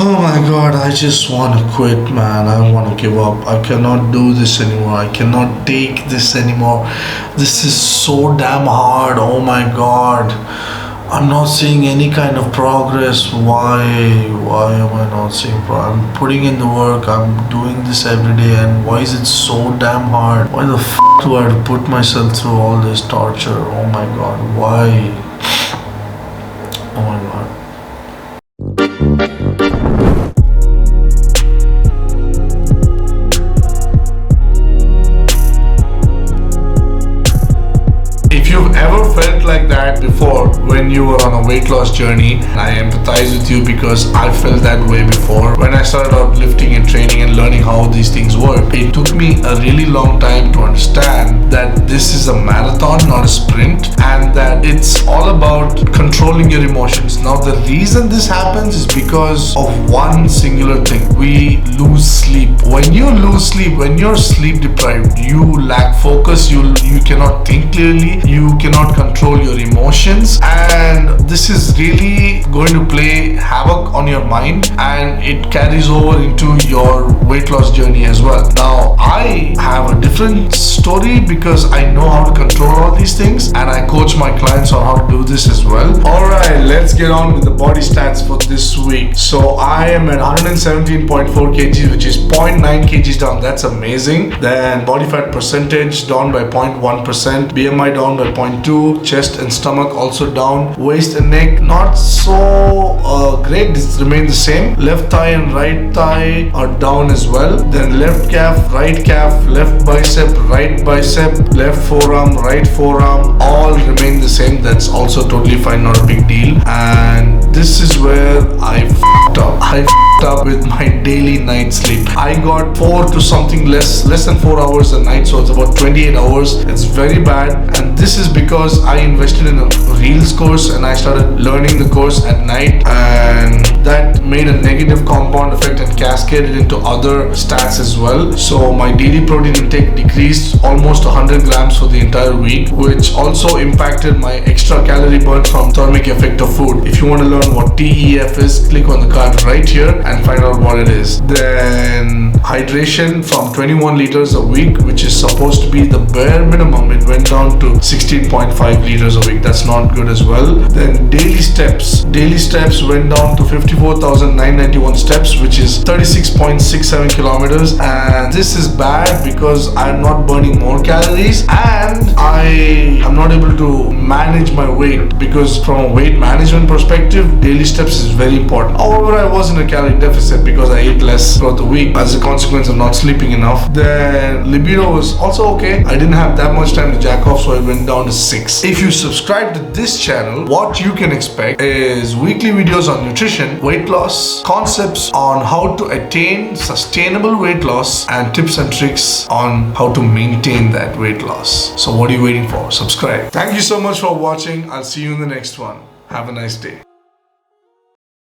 Oh my god, I just want to quit, man. I want to give up. I cannot do this anymore. I cannot take this anymore. This is so damn hard. Oh my god. I'm not seeing any kind of progress. Why? Why am I not seeing progress? I'm putting in the work. I'm doing this every day, and why is it so damn hard? Why the do I have to put myself through all this torture? Oh my god. Why? Oh my god. If you've ever felt like that before when you were on a weight loss journey, I empathize with you because I felt that way before. When I started out lifting and training and learning how these things work, it took me a really long time to understand that this is a marathon, not a sprint, and that it's all about controlling your emotions. Now, the reason this happens is because of one singular thing. We lose sleep. When you lose sleep, when you're sleep deprived, you lack focus, you cannot think clearly, you cannot control your emotions, and this is really going to play havoc on your mind, and it carries over into your weight loss journey as well. Now, I have a different story because I know how to control all these things, and I coach my clients on how to do this as well. Alright, let's get on with the body stats for this week. So I am at 117.4 kgs, which is 0.9 kgs down. That's amazing. Then body fat percentage down by 0.1%, BMI down by 0.2, chest and stomach also down, waist and neck not so great, this remain the same. Left thigh and right thigh are down as well. Then left calf, left bicep, right bicep, left forearm, right forearm, all remain the same. That's also totally fine, not a big deal. And this is where I f***ed up. I f***ed up with my daily night sleep. I got 4 to something less than 4 hours a night, so it's about 28 hours. It's very bad, and this is because I invested in a Reels course and I started learning the course at night, and that made a negative compound effect and cascaded into other stats as well. So my daily protein intake decreased almost 100 grams for the entire week, which also impacted my extra calorie burn from thermic effect of food. If you want to learn what TEF is, click on the card right here and find out what it is. Then hydration from 21 liters a week, which is supposed to be the bare minimum, it went down to 16.5 liters a week. That's not good as well. Then daily steps went down to 54,991 steps, which is 36.67 kilometers, and this is bad because I'm not burning more calories and I am not able to manage my weight, because from a weight management perspective, daily steps is very important. However, I was in a calorie deficit because I ate less throughout the week as a consequence of not sleeping enough. Then libido was also okay. I didn't have that much time to jack off, so I went down to 6. If you subscribe to this channel, what you can expect is weekly videos on nutrition, weight loss, concepts on how to attain sustainable weight loss, and tips and tricks on how to maintain that weight loss. So what are you waiting for? Subscribe. Thank you so much for watching. I'll see you in the next one. Have a nice day.